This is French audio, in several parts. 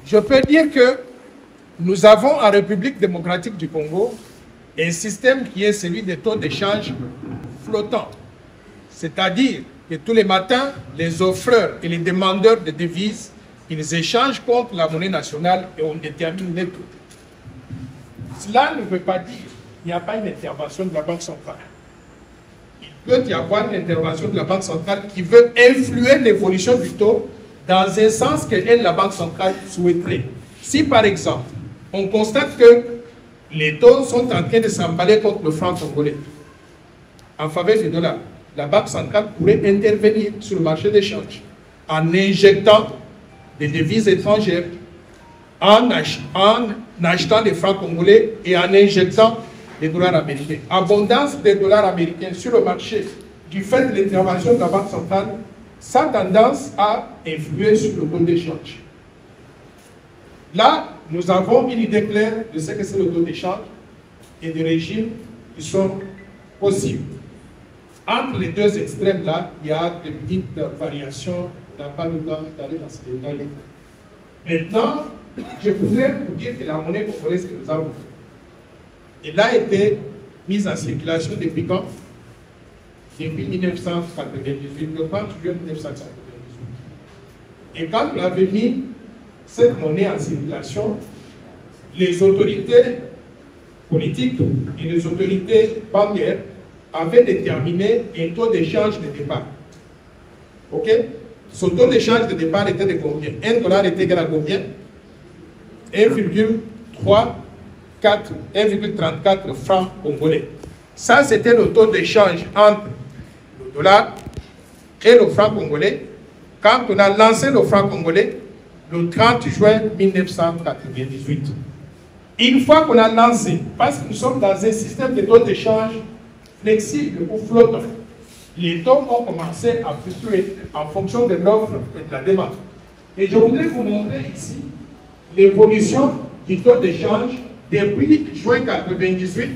Je peux dire que nous avons en République démocratique du Congo un système qui est celui des taux d'échange flottants. C'est-à-dire que tous les matins, les offreurs et les demandeurs de devises, ils échangent contre la monnaie nationale et on détermine les taux. Cela ne veut pas dire qu'il n'y a pas une intervention de la Banque centrale. Il peut y avoir une intervention de la Banque centrale qui veut influer l'évolution du taux dans un sens que elle, la Banque centrale, souhaiterait. Si par exemple, on constate que les taux sont en train de s'emballer contre le franc congolais en faveur du dollar, la Banque centrale pourrait intervenir sur le marché d'échange en injectant des devises étrangères, en achetant des francs congolais et en injectant des dollars américains. Abondance des dollars américains sur le marché du fait de l'intervention de la Banque centrale, ça a tendance à influer sur le taux d'échange. Là, nous avons une idée claire de ce que c'est le taux d'échange et des régimes qui sont possibles. Entre les deux extrêmes-là, il y a des petites variations. On n'a pas le temps d'aller dans ces détails. Maintenant, je voudrais vous dire que la monnaie congolaise que nous avons, elle a été mise en circulation depuis quand? Depuis 1998, le 30 juillet 1998. Et quand on avait mis cette monnaie en circulation, les autorités politiques et les autorités bancaires avaient déterminé un taux d'échange de départ. OK? Ce taux d'échange de départ était de combien? 1 dollar était égal à combien? 1,34 francs congolais. Ça, c'était le taux d'échange entre le dollar et le franc congolais quand on a lancé le franc congolais le 30 juin 1998. Une fois qu'on a lancé, parce que nous sommes dans un système de taux d'échange flexible ou flottant, les taux ont commencé à fluctuer en fonction de l'offre et de la demande. Et je voudrais vous montrer ici l'évolution du taux d'échange depuis juin 1998.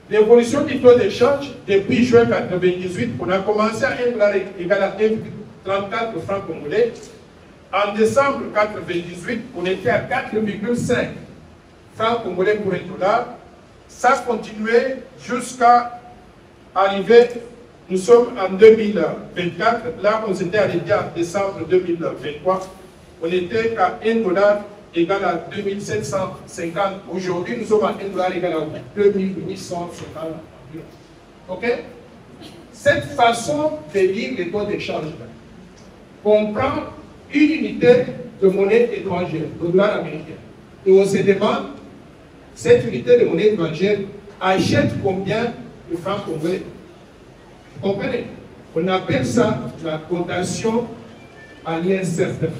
L'évolution du taux d'échange depuis juin 1998, on a commencé à 1 dollar égal à 1,34 francs congolais. En décembre 1998, on était à 4,5 francs congolais pour 1 dollar. Ça continuait jusqu'à arriver, nous sommes en 2024, là on s'était arrêté en décembre 2023, on était à 1 dollar égal à 2750. Aujourd'hui, nous sommes à 1 dollar égal à 2850 environ. OK? Cette façon de lire les taux d'échange comprend une unité de monnaie étrangère, le dollar américain. Et on se demande, cette unité de monnaie étrangère achète combien de francs congolais? Vous comprenez? On appelle ça la cotation à l'incertain.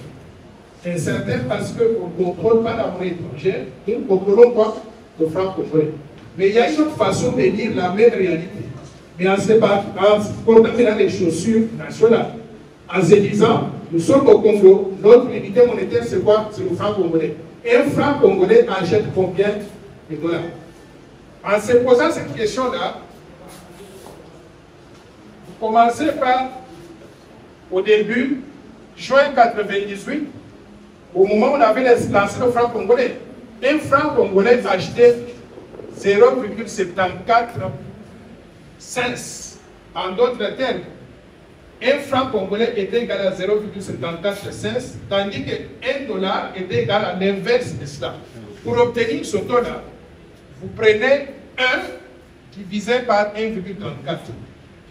Incertain parce qu'on ne contrôle pas la monnaie étrangère, nous ne contrôlons pas le franc congolais. Mais il y a une autre façon de lire la même réalité. Mais en se portant dans les chaussures nationales, en se disant, nous sommes au Congo, notre unité monétaire c'est quoi? C'est le franc congolais. Un franc congolais achète combien de dollars? En se posant cette question-là, vous commencez par, au début, juin 1998, au moment où on avait lancé le franc congolais. Un franc congolais achetait 0,74 cents. En d'autres termes, un franc congolais était égal à 0,74 cents, tandis qu'un dollar était égal à l'inverse de cela. Pour obtenir ce taux-là, vous prenez 1 divisé par 1,34.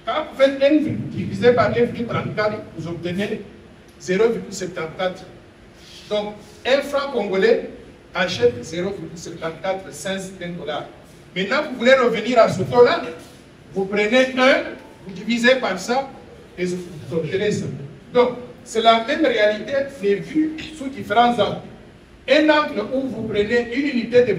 Quand vous faites 1 divisé par 1,34, vous obtenez 0,74. Donc, un franc congolais achète 0,74 cents d'un dollar. Maintenant, vous voulez revenir à ce taux-là, vous prenez 1, vous divisez par ça, et vous obtenez ça. Donc, c'est la même réalité, mais vue sous différents angles. Un angle où vous prenez une unité de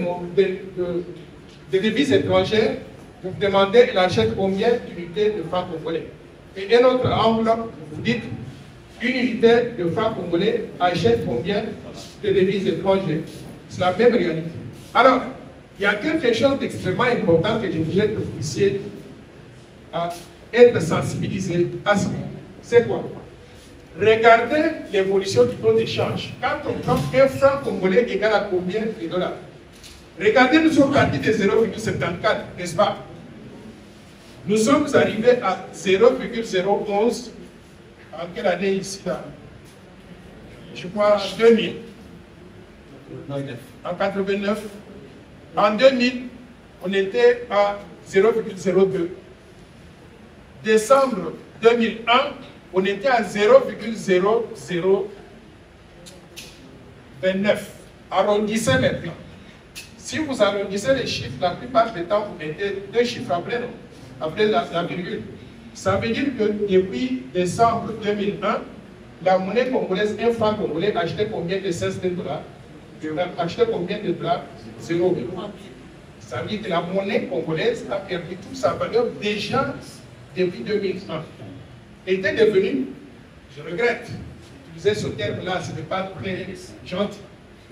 devises étrangères, vous demandez, elle achète combien d'unités de francs congolais. Et un autre angle, vous dites, une unité de francs congolais achète combien de devises étrangères. C'est la même réalité. Alors, il y a quelque chose d'extrêmement important que je voudrais que vous puissiez être sensibilisé à ce. C'est quoi? Regardez l'évolution du taux d'échange. Quand on prend un franc congolais égal à combien de dollars? Regardez, nous sommes partis de 0,74, n'est-ce pas? Nous sommes arrivés à 0,011. En quelle année ici là? Je crois en 2000. En 89. En 2000, on était à 0,02. Décembre 2001, on était à 0,0029. Arrondissez maintenant. Si vous arrondissez les chiffres, la plupart du temps, vous mettez deux chiffres après la virgule. Ça veut dire que depuis décembre 2001, la monnaie congolaise, un franc congolais, achetait combien de cents de dollars? Achetait combien de dollars? 0. Ça veut dire que la monnaie congolaise a perdu toute sa valeur déjà depuis 2001. Elle était devenue, je regrette, utiliser ce terme-là, ce n'est pas très gentil,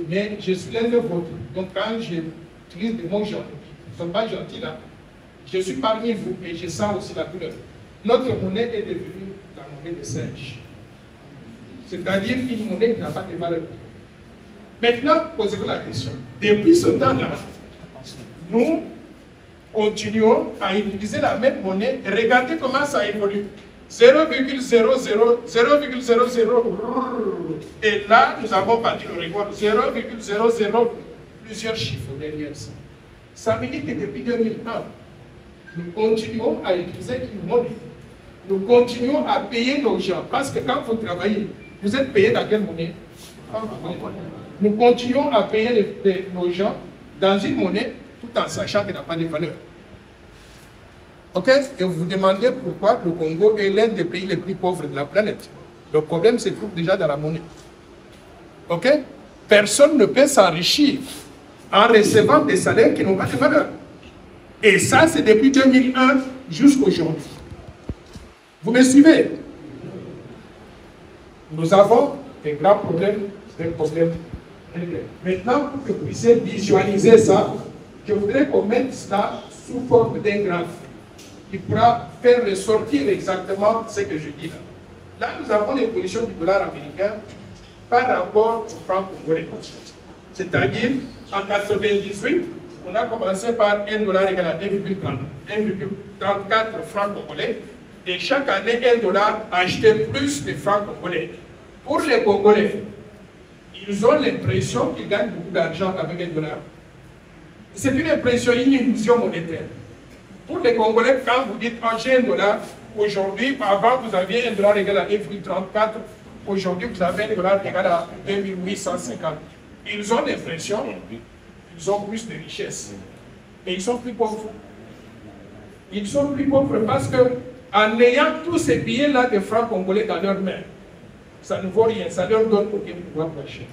mais je suis l'un de vôtres. Donc quand j'utilise des mots gentils, ils ne sont pas gentils là, je suis parmi vous et je sens aussi la douleur. Notre monnaie est devenue la monnaie de singe. C'est-à-dire une monnaie qui n'a pas de valeur. Maintenant, posez-vous la question. Depuis ce temps-là, nous continuons à utiliser la même monnaie et regardez comment ça évolue. 0,00, 0,00, et là, nous avons parti le record 0,00, plusieurs chiffres derrière ça. Ça veut dire que depuis 2001, nous continuons à utiliser une monnaie. Nous continuons à payer nos gens. Parce que quand vous travaillez, vous êtes payé dans quelle monnaie? Nous continuons à payer nos gens dans une monnaie tout en sachant qu'elle n'a pas de valeur. Ok? Et vous vous demandez pourquoi le Congo est l'un des pays les plus pauvres de la planète. Le problème se trouve déjà dans la monnaie. Ok? Personne ne peut s'enrichir en recevant des salaires qui n'ont pas de valeur. Et ça, c'est depuis 2001 jusqu'à aujourd'hui. Vous me suivez? Nous avons des grands problèmes, des problèmes. Maintenant, pour que vous puissiez visualiser ça, je voudrais qu'on mette ça sous forme d'un graphe qui pourra faire ressortir exactement ce que je dis là. Là, nous avons l'évolution du dollar américain par rapport au franc congolais. C'est-à-dire, en 1998, on a commencé par 1 dollar égal à 1,34 francs congolais. Et chaque année, 1 dollar achetait plus de francs congolais. Pour les Congolais, ils ont l'impression qu'ils gagnent beaucoup d'argent avec 1 dollar. C'est une impression, une illusion monétaire. Pour les Congolais, quand vous dites oh, j'ai 1 dollar, aujourd'hui, avant vous aviez 1 dollar égal à 1,34, aujourd'hui vous avez 1 dollar égal à 2850. Ils ont l'impression qu'ils ont plus de richesse. Mais ils sont plus pauvres. Ils sont plus pauvres parce que en ayant tous ces billets-là de francs congolais dans leurs mains, ça ne vaut rien, ça leur donne aucun pouvoir d'achat.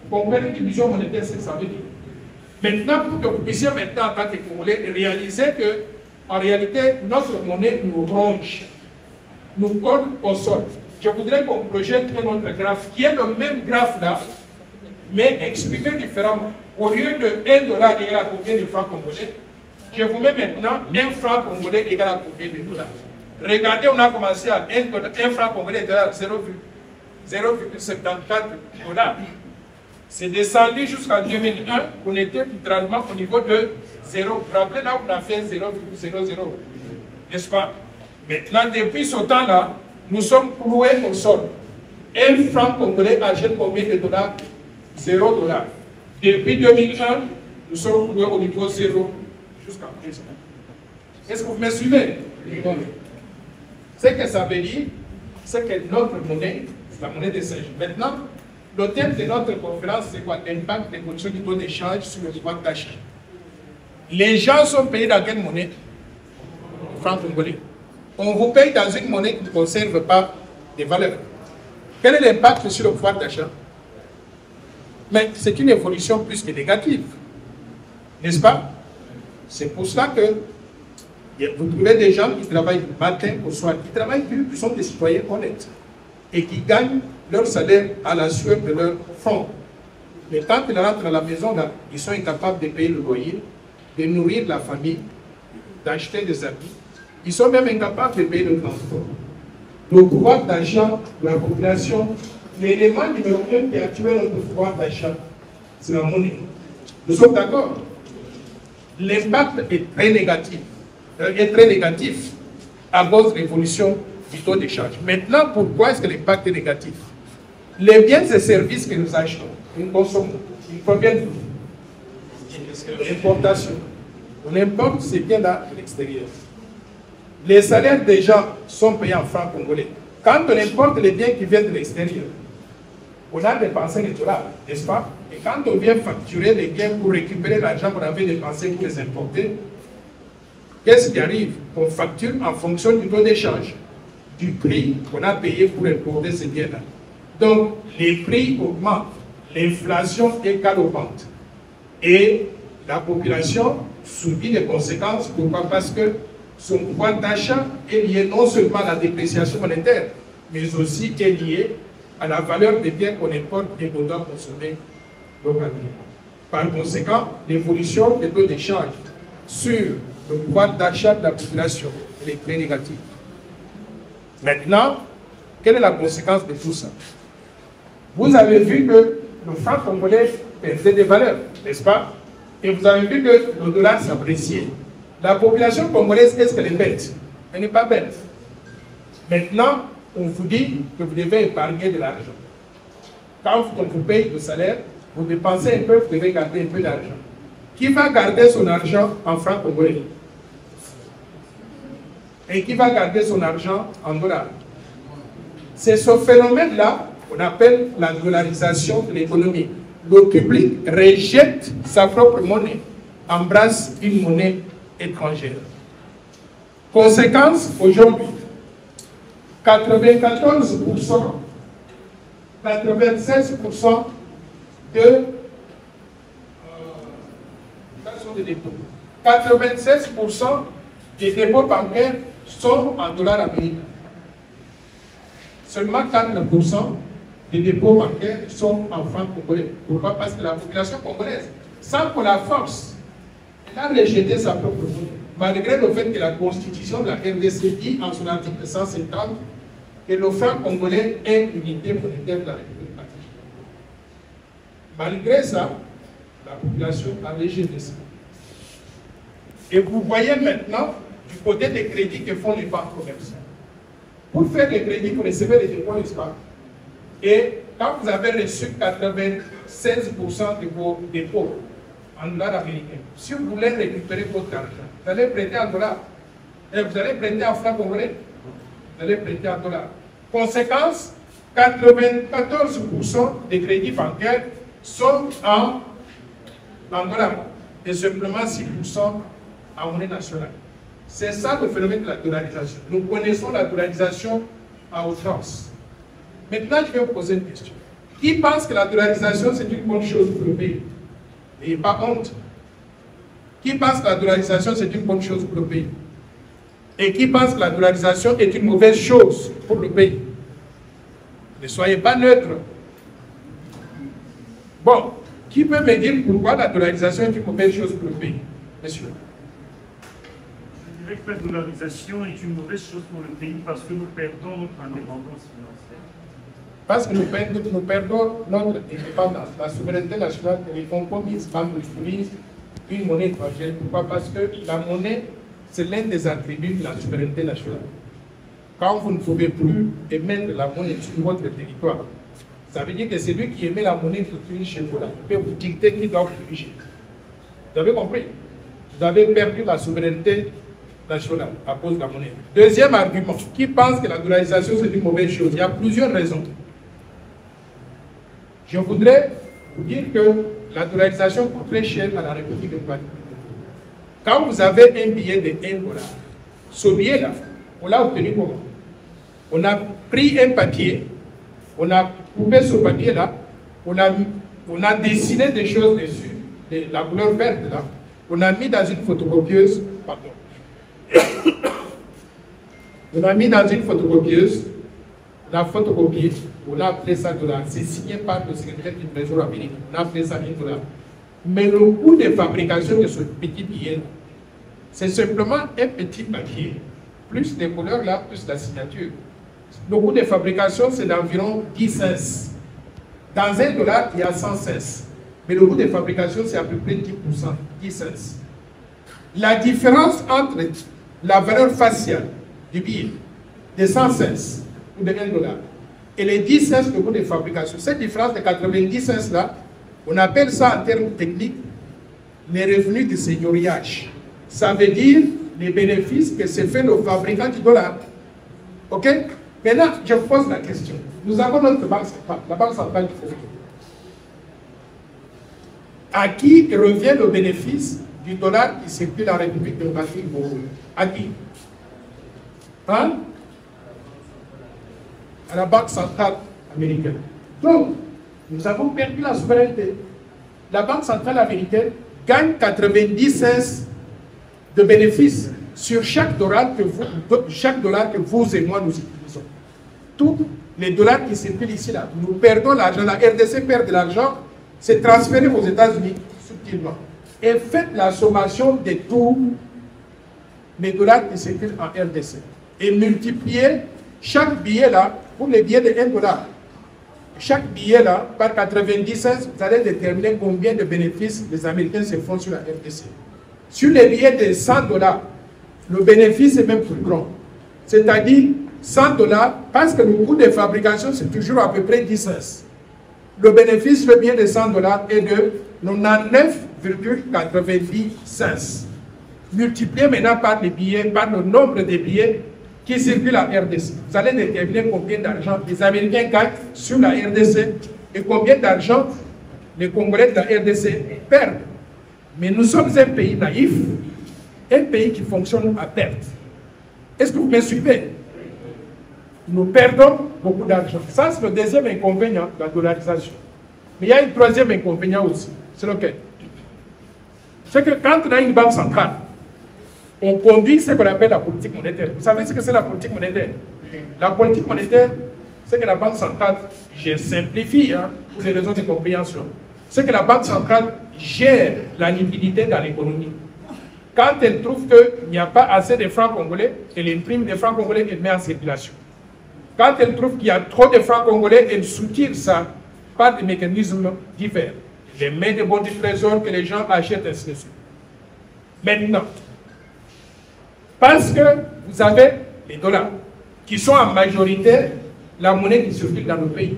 Vous comprenez l'illusion monétaire, c'est ce que ça veut dire. Maintenant, pour que vous puissiez maintenant, en tant que Congolais, réaliser que, en réalité, notre monnaie nous ronge, nous colle au sol. Je voudrais qu'on projette un autre graphe, qui est le même graphe là, mais expliqué différemment. Au lieu de 1 dollar égal à combien de francs congolais, je vous mets maintenant 1 franc congolais égal à combien de dollars. Regardez, on a commencé à 1 franc congolais égal à 0,74 dollars. C'est descendu jusqu'en 2001, on était littéralement au niveau de 0. Vous vous rappelez là où on a fait 0,00, n'est-ce pas? Maintenant, depuis ce temps-là, nous sommes cloués au sol. 1 franc congolais achète combien de dollars? 0 dollars. Depuis 2001, nous sommes cloués au niveau 0 jusqu'à présent. Est-ce que vous me suivez? Ce que ça veut dire, c'est que notre monnaie, c'est la monnaie des singes. Maintenant, le thème de notre conférence, c'est quoi? L'impact des conditions du taux d'échange sur le pouvoir d'achat. Les gens sont payés dans quelle monnaie? Franc congolais. On vous paye dans une monnaie qui ne conserve pas de valeur. Quel est l'impact sur le pouvoir d'achat? Mais c'est une évolution plus que négative. N'est-ce pas? C'est pour cela que vous trouvez des gens qui travaillent du matin au soir, qui travaillent dur, qui sont des citoyens honnêtes et qui gagnent leur salaire à la sueur de leur front. Mais quand ils rentrent à la maison, là, ils sont incapables de payer le loyer, de nourrir la famille, d'acheter des habits. Ils sont même incapables de payer le transport. le pouvoir d'achat de la population, l'élément numéro 1 qui a tué notre pouvoir d'achat, c'est la monnaie. Nous sommes d'accord? L'impact est très négatif à cause de l'évolution du taux d'échange. Maintenant, pourquoi est-ce que l'impact est négatif? Les biens et services que nous achetons, nous consommons, ils proviennent de l'importation. On importe ces biens-là de l'extérieur. Les salaires des gens sont payés en francs congolais. Quand on importe les biens qui viennent de l'extérieur, on a dépensé les dollars, n'est-ce pas? Et quand on vient facturer les biens pour récupérer l'argent qu'on avait dépensé pour les importer, qu'est-ce qui arrive? On facture en fonction du taux d'échange, du prix qu'on a payé pour importer ces biens-là. Donc, les prix augmentent, l'inflation est galopante. Et la population subit des conséquences. Pourquoi? Parce que son pouvoir d'achat est lié non seulement à la dépréciation monétaire, mais aussi est lié à la valeur des biens qu'on importe et qu'on doit consommer localement. Par conséquent, l'évolution des taux d'échange sur le pouvoir d'achat de la population est très négative. Maintenant, quelle est la conséquence de tout ça? Vous avez vu que le franc congolais perdait des valeurs, n'est-ce pas? Et vous avez vu que le dollar s'appréciait. La population congolaise, est-ce qu'elle est bête? Elle n'est pas bête. Maintenant, on vous dit que vous devez épargner de l'argent. Quand on vous paye le salaire, vous dépensez un peu, vous devez garder un peu d'argent. Qui va garder son argent en francs congolais? Et qui va garder son argent en dollars? C'est ce phénomène-là qu'on appelle la dollarisation de l'économie. Le public rejette sa propre monnaie, embrasse une monnaie étrangère. Conséquence, aujourd'hui, 94%, 96% de dépôts. 96% des dépôts bancaires sont en dollars américains. Seulement 4% des dépôts bancaires sont en francs congolais. Pourquoi? Parce que la population congolaise, sans qu'on la force, elle a rejeté sa propre monnaie. Malgré le fait que la constitution de la RDC dit en son article 150 que le franc congolais est l'unité monétaire de la République. Malgré ça, la population a rejeté ça. Et vous voyez maintenant du côté des crédits que font les banques commerciales. Pour faire des crédits, vous recevez les dépôts, n'est-ce pas? Et quand vous avez reçu 96% de vos dépôts en dollars américains, si vous voulez récupérer votre argent, vous allez prêter en dollars. Et vous allez prêter en francs congolais. Vous allez prêter en dollars. Conséquence, 94% des crédits bancaires sont en dollars. Et simplement 6% en monnaie nationale. C'est ça le phénomène de la dollarisation. Nous connaissons la dollarisation à outrance. Maintenant, je vais vous poser une question. Qui pense que la dollarisation, c'est une bonne chose pour le pays? N'ayez pas honte. Qui pense que la dollarisation, c'est une bonne chose pour le pays? Et qui pense que la dollarisation est une mauvaise chose pour le pays? Ne soyez pas neutre. Bon, qui peut me dire pourquoi la dollarisation est une mauvaise chose pour le pays? Monsieur. Je dirais que la dollarisation est une mauvaise chose pour le pays parce que nous perdons notre indépendance financière. Parce que nous perdons notre indépendance. La souveraineté nationale, les fonds commises, utilise une monnaie étrangère. Pourquoi? Parce que la monnaie, c'est l'un des attributs de la souveraineté nationale. Quand vous ne pouvez plus émettre la monnaie sur votre territoire, ça veut dire que c'est lui qui émet la monnaie qui chez vous là. Il peut vous dicter qui doit vous diriger. Vous avez compris? Vous avez perdu la souveraineté nationale à cause de la monnaie. Deuxième argument, qui pense que la dollarisation c'est une mauvaise chose? Il y a plusieurs raisons. Je voudrais vous dire que la dollarisation coûte très cher à la République de Guadeloupe. Quand vous avez un billet de 1 $, ce billet-là, on l'a obtenu comment? On a pris un papier, on a coupé ce papier-là, on a dessiné des choses dessus, de la couleur verte là, on a mis dans une photocopieuse, pardon. On a mis dans une photocopieuse, on a photocopié, on a appelé ça $. C'est signé par le secrétaire du Trésor américain, on a appelé ça $. Mais le coût de fabrication de ce petit billet, c'est simplement un petit papier, plus les couleurs là, plus la signature. Le coût de fabrication, c'est d'environ 10 cents. Dans $1, il y a 100 cents. Mais le coût de fabrication, c'est à peu près 10%, 10 cents. La différence entre la valeur faciale du billet de 100 cents ou de $1 et les 10 cents de coût de fabrication, cette différence de 90 cents là, on appelle ça en termes techniques les revenus de seigneuriage. Ça veut dire les bénéfices que se fait le fabricant du dollar. OK? Maintenant, je vous pose la question. Nous avons notre banque centrale, la banque centrale du Congo. À qui revient le bénéfice du dollar qui circule en République démocratique du Congo? À qui? Hein? À la Banque centrale américaine. Donc, nous avons perdu la souveraineté. La Banque centrale américaine gagne 90 cents de bénéfices sur chaque dollar que vous et moi nous utilisons. Tous les dollars qui circulent ici, là, nous perdons l'argent. La RDC perd de l'argent, c'est transféré aux États-Unis subtilement. Et faites la sommation de tous les dollars qui circulent en RDC. Et multipliez chaque billet là, pour les billets de $1. Chaque billet là, par 90 cents, vous allez déterminer combien de bénéfices les Américains se font sur la RDC. Sur les billets de $100, le bénéfice est même plus grand. C'est-à-dire $100, parce que le coût de fabrication, c'est toujours à peu près 10 cents. Le bénéfice sur le billet de $100 est de 99,90 cents. Multipliez maintenant par les billets, par le nombre de billets qui circulent en RDC. Vous allez déterminer combien d'argent les Américains gagnent sur la RDC et combien d'argent les Congolais de la RDC perdent. Mais nous sommes un pays naïf, un pays qui fonctionne à perte. Est-ce que vous me suivez? Nous perdons beaucoup d'argent. Ça, c'est le deuxième inconvénient de la dollarisation. Mais il y a un troisième inconvénient aussi. C'est lequel? C'est que quand on a une banque centrale, on conduit ce qu'on appelle la politique monétaire. Vous savez ce que c'est la politique monétaire? La politique monétaire, c'est que la banque centrale, je simplifie pour les raisons de compréhension, c'est que la banque centrale gère la liquidité dans l'économie. Quand elle trouve qu'il n'y a pas assez de francs congolais, elle imprime des francs congolais et met en circulation. Quand elle trouve qu'il y a trop de francs congolais, elle soutire ça par des mécanismes divers. Les mains de bons du trésor que les gens achètent, ainsi de suite. Maintenant, parce que vous avez les dollars, qui sont en majorité la monnaie qui circule dans le pays,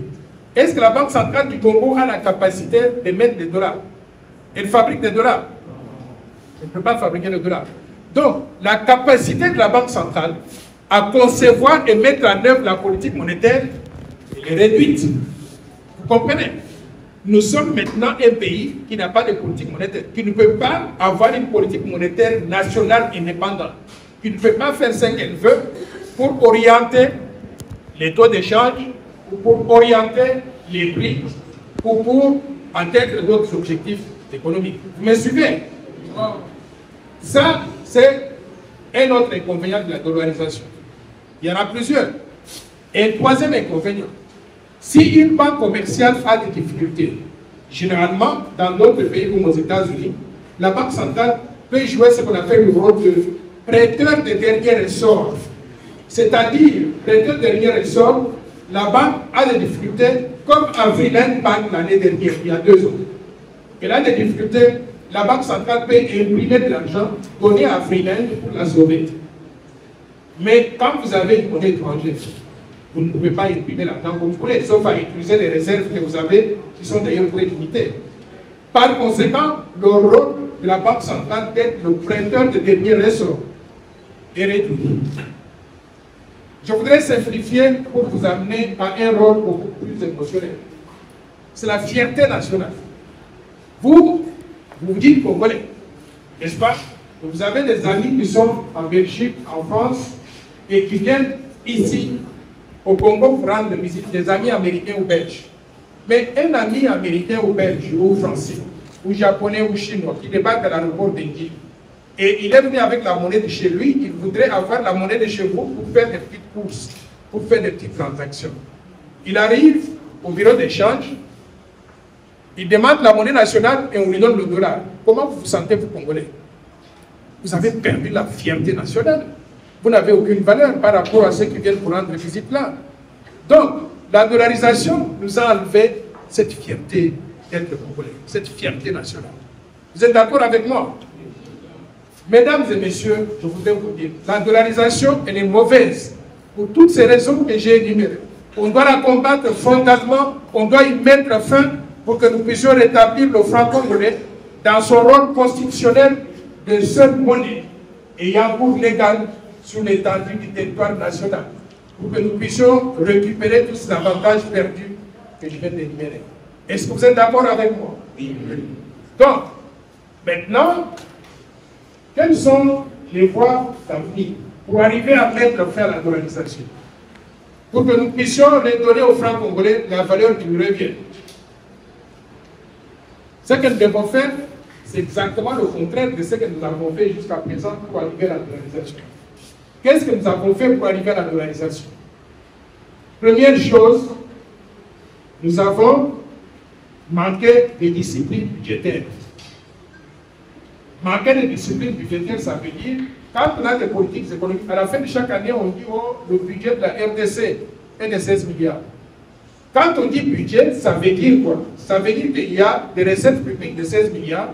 est-ce que la Banque centrale du Congo a la capacité de mettre des dollars? Elle fabrique des dollars. Elle ne peut pas fabriquer des dollars. Donc, la capacité de la Banque centrale à concevoir et mettre en œuvre la politique monétaire est réduite. Vous comprenez? Nous sommes maintenant un pays qui n'a pas de politique monétaire, qui ne peut pas avoir une politique monétaire nationale indépendante, qui ne peut pas faire ce qu'elle veut pour orienter les taux d'échange, ou pour orienter les prix, ou pour atteindre d'autres objectifs économiques. Vous me suivez? Ça, c'est un autre inconvénient de la dollarisation. Il y en a plusieurs. Et un troisième inconvénient, si une banque commerciale a des difficultés, généralement, dans d'autres pays comme aux États-Unis, la Banque centrale peut jouer ce qu'on appelle le rôle de prêteur de dernier ressort. C'est-à-dire, prêteur de dernier ressort, la banque a des difficultés, comme à Freeland Bank l'année dernière, il y a 2 ans. Elle a des difficultés, la Banque centrale peut imprimer de l'argent, donner à Freeland pour la sauver. Mais quand vous avez une monnaie étrangère, vous ne pouvez pas imprimer l'argent comme vous voulez, sauf à utiliser les réserves que vous avez, qui sont d'ailleurs très limitées. Par conséquent, le rôle de la Banque centrale d'être le prêteur de dernier ressort est réduit. Je voudrais simplifier pour vous amener à un rôle beaucoup plus émotionnel. C'est la fierté nationale. Vous dites Congolais, n'est-ce pas? Vous avez des amis qui sont en Belgique, en France, et qui viennent ici, au Congo, pour rendre visite, des amis américains ou belges. Mais un ami américain ou belge, ou français, ou japonais ou chinois, qui débarque à l'aéroport d'Indy, et il est venu avec la monnaie de chez lui, il voudrait avoir la monnaie de chez vous pour faire des petites courses, pour faire des petites transactions. Il arrive au bureau d'échange, il demande la monnaie nationale et on lui donne le dollar. Comment vous vous sentez, vous Congolais? Vous avez perdu la fierté nationale. Vous n'avez aucune valeur par rapport à ceux qui viennent pour rendre visite là. Donc, la dollarisation nous a enlevé cette fierté d'être congolais, cette fierté nationale. Vous êtes d'accord avec moi? Mesdames et messieurs, je voudrais vous dire, la dollarisation, elle est mauvaise pour toutes ces raisons que j'ai énumérées. On doit la combattre frontalement, on doit y mettre fin pour que nous puissions rétablir le franc congolais dans son rôle constitutionnel de seule monnaie ayant cours légal sur l'étendue du territoire national, pour que nous puissions récupérer tous ces avantages perdus que je viens d'énumérer. Est-ce que vous êtes d'accord avec moi? Oui. Donc, maintenant, quelles sont les voies d'avenir pour arriver à mettre fin à la dollarisation? Pour que nous puissions redonner aux francs congolais la valeur qui lui revient. Ce que nous devons faire, c'est exactement le contraire de ce que nous avons fait jusqu'à présent pour arriver à la dollarisation. Qu'est-ce que nous avons fait pour arriver à la dollarisation? Première chose, nous avons manqué de discipline budgétaire. Manquer de discipline budgétaire, ça veut dire, quand on a des politiques économiques, à la fin de chaque année, on dit oh, le budget de la RDC est de 16 milliards. Quand on dit budget, ça veut dire quoi? Ça veut dire qu'il y a des recettes publiques de 16 milliards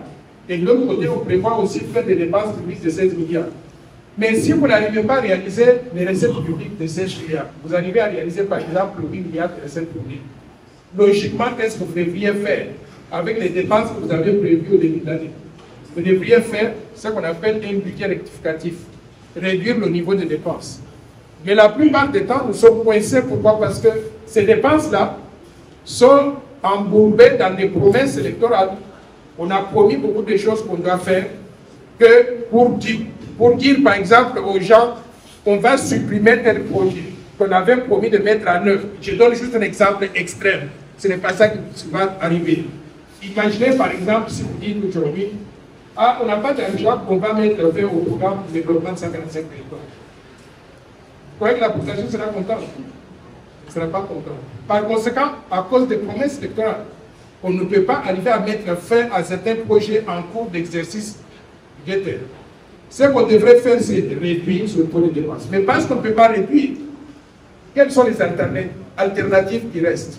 et de l'autre côté, on prévoit aussi faire des dépenses publiques de 16 milliards. Mais si vous n'arrivez pas à réaliser les recettes publiques de 16 milliards, vous arrivez à réaliser par exemple 8 milliards de recettes publiques. Logiquement, qu'est-ce que vous devriez faire avec les dépenses que vous avez prévues au début de l'année? Vous devriez faire ce qu'on appelle un budget rectificatif, réduire le niveau de dépenses. Mais la plupart des temps, nous sommes coincés. Pourquoi? Parce que ces dépenses-là sont embourbées dans des promesses électorales. On a promis beaucoup de choses qu'on doit faire, que pour dire par exemple aux gens qu'on va supprimer tel projet qu'on avait promis de mettre en œuvre. Je donne juste un exemple extrême. Ce n'est pas ça qui va arriver. Imaginez par exemple si vous dites aujourd'hui, ah, on n'a pas d'argent qu'on va mettre au programme de développement de 145 territoires. Vous croyez que la population sera contente? Elle ne sera pas contente. Par conséquent, à cause des promesses électorales, on ne peut pas arriver à mettre fin à certains projets en cours d'exercice budgétaire. Ce qu'on devrait faire, c'est réduire ce taux de dépenses. Mais parce qu'on ne peut pas réduire, quelles sont les alternatives qui restent?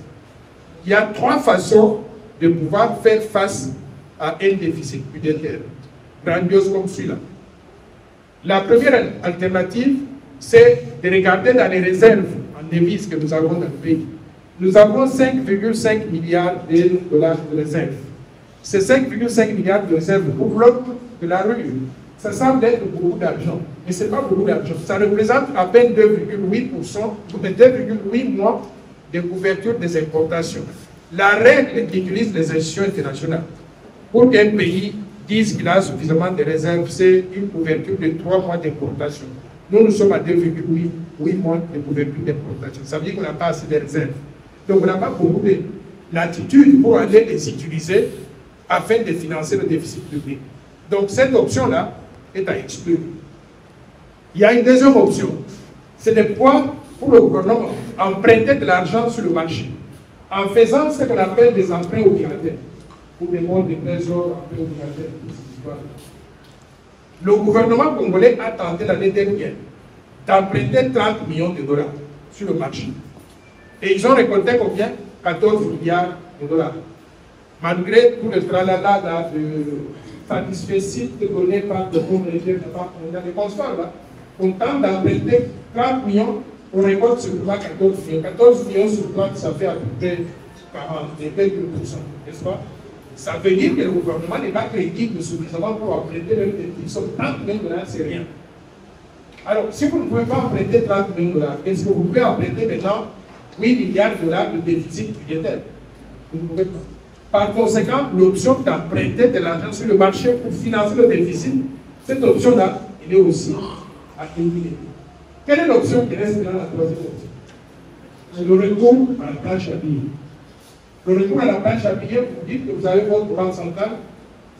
Il y a trois façons de pouvoir faire face à un déficit budgétaire grandiose comme celui-là. La première alternative, c'est de regarder dans les réserves en devises que nous avons dans le pays. Nous avons 5,5 milliards de dollars de réserves. Ces 5,5 milliards de réserves pour l'autre de la rue, ça semble être beaucoup d'argent, mais ce n'est pas beaucoup d'argent. Ça représente à peine 2,8% ou 2,8 mois de couverture des importations. La règle qu'utilisent les institutions internationales pour qu'un pays dise qu'il a suffisamment de réserves, c'est une couverture de 3 mois d'importation. Nous sommes à 2,8 mois de couverture d'importation. Ça veut dire qu'on n'a pas assez de réserves. Donc on n'a pas beaucoup de latitude pour aller les utiliser afin de financer le déficit public. Donc cette option-là est à exclure. Il y a une deuxième option. C'est de pouvoir, pour le gouvernement, emprunter de l'argent sur le marché en faisant ce qu'on appelle des emprunts obligataires pour des modes de trésor, emprunts obligataires. Le gouvernement congolais a tenté l'année dernière d'emprunter 30 millions de dollars sur le marché. Et ils ont récolté combien? 14 milliards de dollars. Malgré tout le tralala de satisfecit donné par le Fonds monétaire international, les consoles là, on tente d'emprunter 30 millions, on récolte sur 14 millions. 14 millions sur 30, ça fait à peu près 40%, n'est-ce pas? Ça veut dire que le gouvernement n'est pas crédible suffisamment pour emprunter leur pays. 30 millions de dollars, c'est rien. Alors, si vous ne pouvez pas emprunter 30 millions de dollars, est-ce que vous pouvez emprunter maintenant 8 milliards de dollars de déficit budgétaire? Vous ne pouvez pas. Par conséquent, l'option d'emprunter de l'argent sur le marché pour financer le déficit, cette option-là, elle est aussi à éliminer. Quelle est l'option qui reste dans la troisième option? C'est le recours à la planche à billets. Le recours à la planche à billets, vous dites que vous avez votre banque centrale,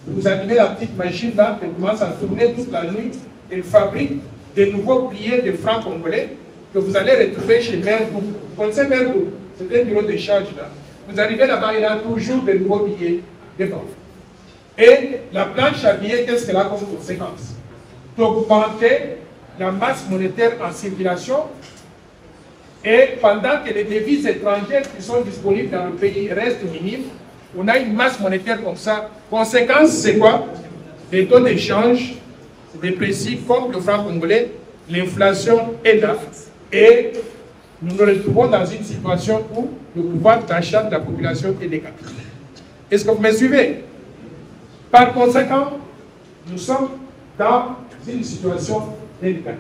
vous allumez la petite machine là, elle commence à tourner toute la nuit, elle fabrique de nouveaux billets de francs congolais que vous allez retrouver chez Mergo. Vous connaissez Mergo? C'est un bureau de charge là. Vous arrivez là-bas, il y a toujours de nouveaux billets de banque. Et la planche à billets, qu'est-ce qu'elle a comme conséquence? D'augmenter la masse monétaire en circulation Et pendant que les devises étrangères qui sont disponibles dans le pays restent minimes, on a une masse monétaire comme ça. Conséquence, c'est quoi? Les taux d'échange se déprécient comme le franc congolais, l'inflation est là. Et nous nous retrouvons dans une situation où le pouvoir d'achat de la population est décalé. Est-ce que vous me suivez? Par conséquent, nous sommes dans une situation délicate.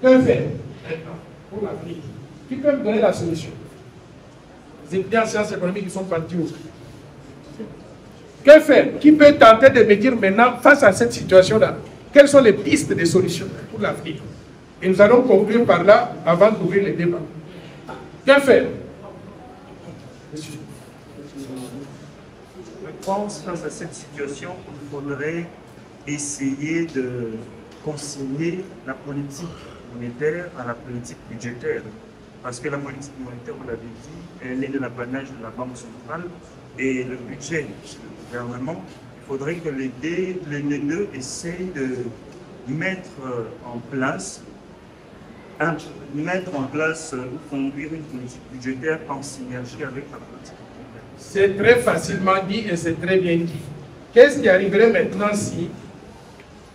Que faire maintenant pour l'Afrique? Qui peut me donner la solution? Les étudiants en sciences économiques qui sont partis où? Que faire? Qui peut tenter de me dire maintenant, face à cette situation-là, quelles sont les pistes de solutions pour l'Afrique? Et nous allons conclure par là avant d'ouvrir les débats. Que faire? Je pense que face à cette situation, il faudrait essayer de concilier la politique monétaire à la politique budgétaire. Parce que la politique monétaire, vous l'avez dit, elle est de l'apanage de la Banque centrale et le budget du gouvernement. Il faudrait que les deux essayent de mettre en place ou conduire une politique budgétaire en synergie avec la politique monétaire. C'est très facilement dit et c'est très bien dit. Qu'est-ce qui arriverait maintenant si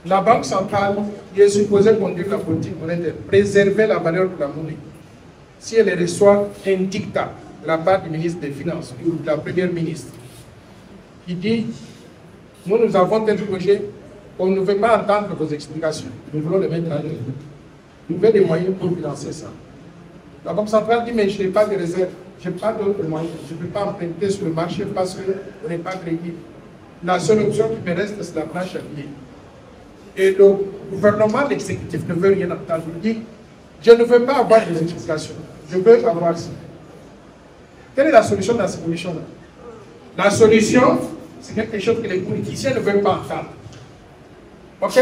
la Banque centrale, qui est supposée conduire la politique monétaire, préserver la valeur de la monnaie, si elle reçoit un dictat de la part du ministre des Finances ou de la première ministre, qui dit « Nous avons tel projet, on ne veut pas entendre vos explications, nous voulons le mettre en œuvre. Nous voulons des moyens pour financer ça. » La Banque centrale dit « Mais je n'ai pas de réserve, je n'ai pas d'autres moyens, je ne peux pas emprunter sur le marché parce qu'on n'est pas crédible. La seule option qui me reste, c'est la planche à billets. » Et le gouvernement, l'exécutif ne veut rien entendre. Il dit « Je ne veux pas avoir des explications, je veux avoir ça. » Quelle est la solution dans cette condition-là? La solution, c'est quelque chose que les politiciens ne veulent pas entendre. Ok?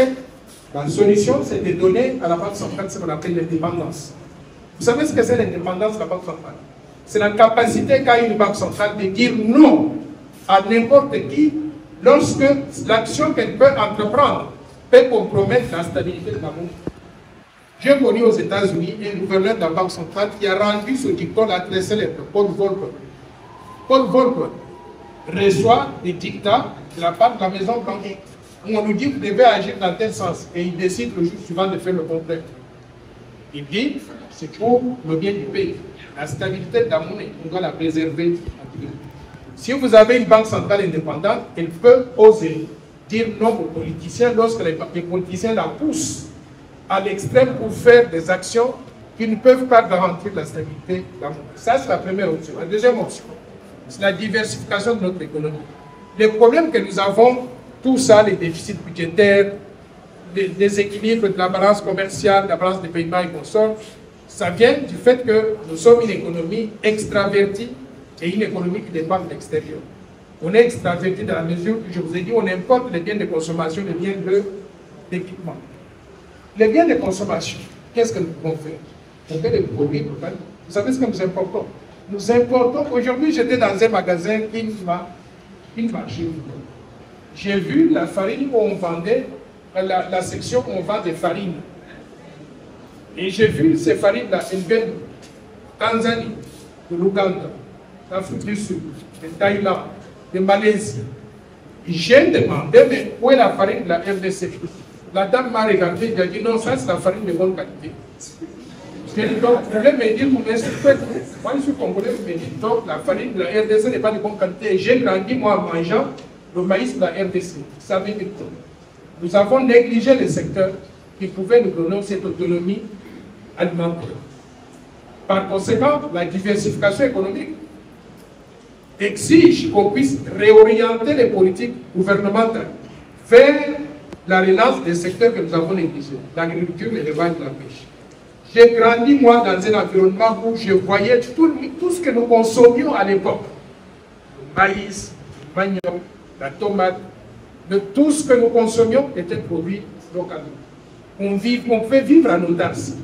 La solution, c'est de donner à la Banque centrale ce qu'on appelle l'indépendance. Vous savez ce que c'est l'indépendance de la Banque centrale? C'est la capacité qu'a une Banque centrale de dire non à n'importe qui lorsque l'action qu'elle peut entreprendre peut compromettre la stabilité de la monnaie. J'ai connu aux États-Unis un gouverneur de la Banque centrale qui a rendu ce dicton-là très célèbre, Paul Volcker. Paul Volcker reçoit des dictats de la part de la Maison Blanche. On nous dit que vous devez agir dans tel sens et il décide le jour suivant de faire le contraire. Il dit, c'est pour le bien du pays. La stabilité de la monnaie, on doit la préserver. Si vous avez une banque centrale indépendante, elle peut oser dire non aux politiciens lorsque les politiciens la poussent à l'extrême pour faire des actions qui ne peuvent pas garantir la stabilité de la monnaie. Ça, c'est la première option. La deuxième option, c'est la diversification de notre économie. Les problèmes que nous avons, tout ça, les déficits budgétaires, les déséquilibres de la balance commerciale, de la balance des paiements et consorts, ça vient du fait que nous sommes une économie extravertie et une économie qui dépend de l'extérieur. On est extraverti dans la mesure où, je vous ai dit, on importe les biens de consommation, les biens d'équipement. Les biens de consommation, qu'est-ce que nous pouvons faire? On fait des produits. Vous savez ce que nous importons? Nous importons. Aujourd'hui, j'étais dans un magasin qui marchait. J'ai vu la farine où on vendait, la section où on vend des farines. Et j'ai vu ces farines-là, elles viennent de Tanzanie, de l'Ouganda, d'Afrique du Sud, de Thaïlande, de Malaisie. J'ai demandé, mais où est la farine de la RDC? La dame m'a regardé et a dit non, ça c'est la farine de bonne qualité. J'ai dit donc, vous voulez me dire, vous m'insultez? Moi je suis congolais, vous me dites donc, la farine de la RDC n'est pas de bonne qualité. J'ai grandi, moi, en mangeant le maïs de la RDC. Ça veut dire que nous avons négligé les secteurs qui pouvaient nous donner cette autonomie alimentaire. Par conséquent, la diversification économique exige qu'on puisse réorienter les politiques gouvernementales vers la relance des secteurs que nous avons négligés, l'agriculture, l'élevage et la pêche. J'ai grandi, moi, dans un environnement où je voyais tout ce que nous consommions à l'époque. Le maïs, le manioc, la tomate, tout ce que nous consommions était produit localement. On fait vivre en autarcie.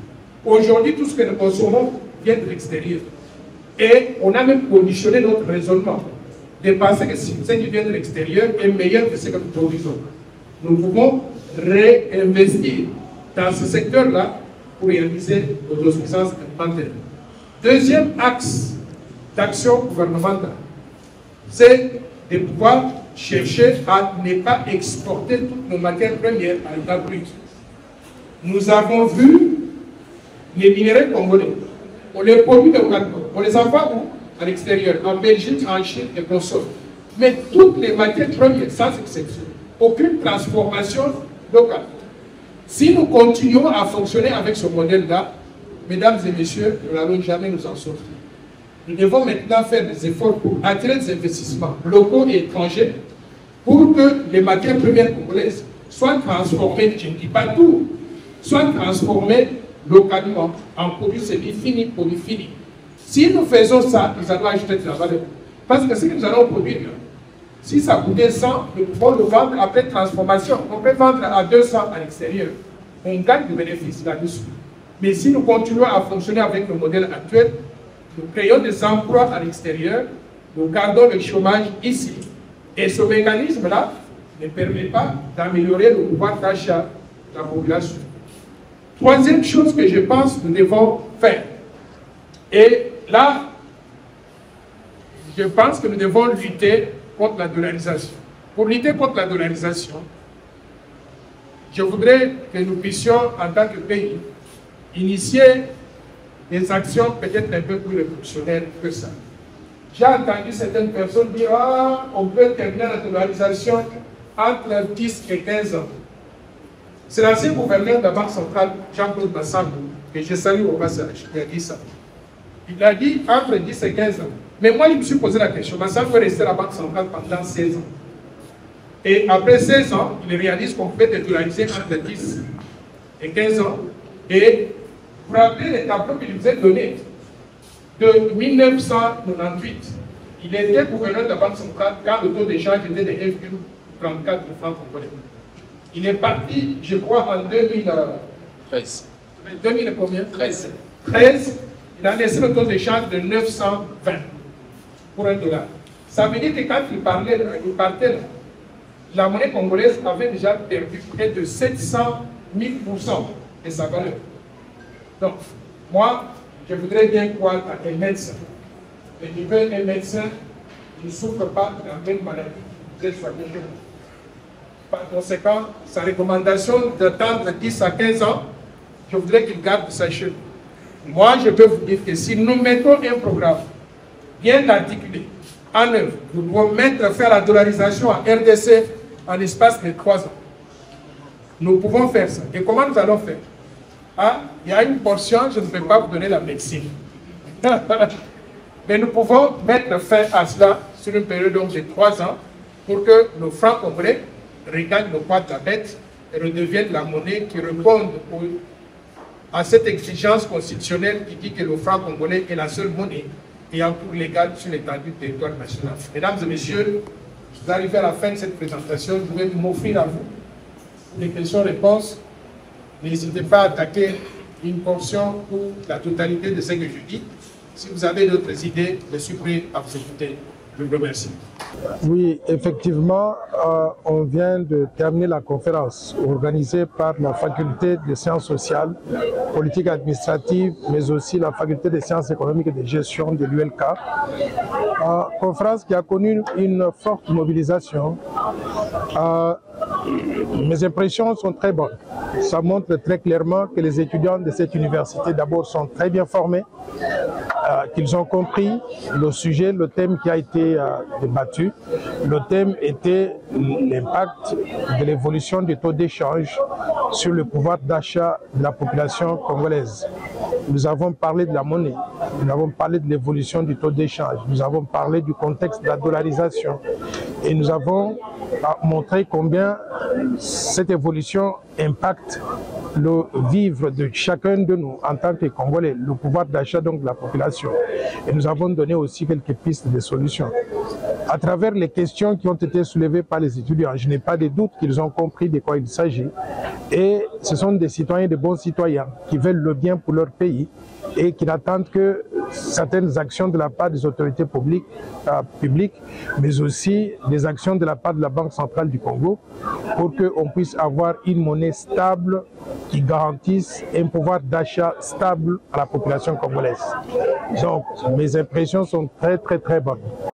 Aujourd'hui, tout ce que nous consommons vient de l'extérieur. Et on a même conditionné notre raisonnement de penser que ce qui vient de l'extérieur est meilleur que ce que nous produisons. Nous pouvons réinvestir dans ce secteur-là pour réaliser nos autosuffisances alimentaires. Deuxième axe d'action gouvernementale, c'est de pouvoir chercher à ne pas exporter toutes nos matières premières à l'état brut. Nous avons vu les minéraux congolais, on les produit localement, on les envoie où? À l'extérieur, en Belgique, en Chine et consorts. Mais toutes les matières premières, sans exception, aucune transformation locale. Si nous continuons à fonctionner avec ce modèle-là, mesdames et messieurs, nous n'allons jamais nous en sortir. Nous devons maintenant faire des efforts pour attirer des investissements locaux et étrangers pour que les matières premières congolaises soient transformées, je ne dis pas tout, soient transformées localement en produits semi-finis, produits finis. Si nous faisons ça, nous allons ajouter de la valeur. Parce que ce que nous allons produire, si ça coûtait 100, nous pouvons le vendre après transformation. On peut vendre à 200 à l'extérieur. On gagne du bénéfice là-dessus. Mais si nous continuons à fonctionner avec le modèle actuel, nous créons des emplois à l'extérieur, nous gardons le chômage ici. Et ce mécanisme-là ne permet pas d'améliorer le pouvoir d'achat de la population. Troisième chose que je pense que nous devons faire, et là, je pense que nous devons lutter contre la dollarisation. Pour lutter contre la dollarisation, je voudrais que nous puissions, en tant que pays, initier des actions peut-être un peu plus révolutionnaires que ça. J'ai entendu certaines personnes dire « Ah, on peut terminer la dollarisation entre 10 et 15 ans ». C'est l'ancien gouverneur de la Banque centrale, Jean-Claude Massambou, que je salue au passage, qui a dit ça. Il a dit entre 10 et 15 ans. Mais moi, je me suis posé la question. Massambou est resté à la Banque centrale pendant 16 ans. Et après 16 ans, il réalise qu'on peut dollariser entre 10 et 15 ans. Et vous rappelez les tableaux qu'il nous a donnés de 1998. Il était gouverneur de la Banque centrale quand le taux d'échange était de 1,34 francs congolais. Il est parti, je crois, en 2013. 2000 combien? 13. Il a laissé le taux d'échange de 920 pour $1. Ça veut dire que quand il partait là, la monnaie congolaise avait déjà perdu près de 700 000% de sa valeur. Donc, moi, je voudrais bien croire à un médecin. Mais je veux un médecin qui ne souffre pas de la même maladie. Vous êtes soigné. Par conséquent, sa recommandation d'attendre 10 à 15 ans, je voudrais qu'il garde sa cheveux. Moi, je peux vous dire que si nous mettons un programme bien articulé en œuvre, nous devons faire la dollarisation en RDC en l'espace de 3 ans. Nous pouvons faire ça. Et comment nous allons faire? Ah, il y a une portion, je ne peux pas vous donner la médecine. Mais nous pouvons mettre fin à cela sur une période donc de 3 ans pour que nos francs congolais regagnent le poids de la bête et redeviennent la monnaie qui réponde à cette exigence constitutionnelle qui dit que le franc congolais est la seule monnaie ayant cours légal sur l'étendue du territoire national. Mesdames et messieurs, vous arrivez à la fin de cette présentation, je vais m'offrir à vous les questions-réponses. N'hésitez pas à attaquer une portion ou la totalité de ce que je dis. Si vous avez d'autres idées, je suis prêt à vous écouter. Je vous remercie. Oui, effectivement, on vient de terminer la conférence organisée par la faculté de sciences sociales, politiques administratives, mais aussi la faculté des sciences économiques et de gestion de l'ULK. Conférence qui a connu une forte mobilisation. Mes impressions sont très bonnes. Ça montre très clairement que les étudiants de cette université d'abord sont très bien formés, qu'ils ont compris le sujet, le thème qui a été débattu. Le thème était l'impact de l'évolution des taux d'échange sur le pouvoir d'achat de la population congolaise. Nous avons parlé de la monnaie, nous avons parlé de l'évolution du taux d'échange, nous avons parlé du contexte de la dollarisation et nous avons montré combien cette évolution impacte le vivre de chacun de nous en tant que Congolais, le pouvoir d'achat donc de la population. Et nous avons donné aussi quelques pistes de solutions. À travers les questions qui ont été soulevées par les étudiants, je n'ai pas de doute qu'ils ont compris de quoi il s'agit. Et ce sont des citoyens, de bons citoyens, qui veulent le bien pour leur pays et qui n'attendent que certaines actions de la part des autorités publiques, mais aussi des actions de la part de la Banque centrale du Congo pour qu'on puisse avoir une monnaie stable qui garantisse un pouvoir d'achat stable à la population congolaise. Donc, mes impressions sont très bonnes.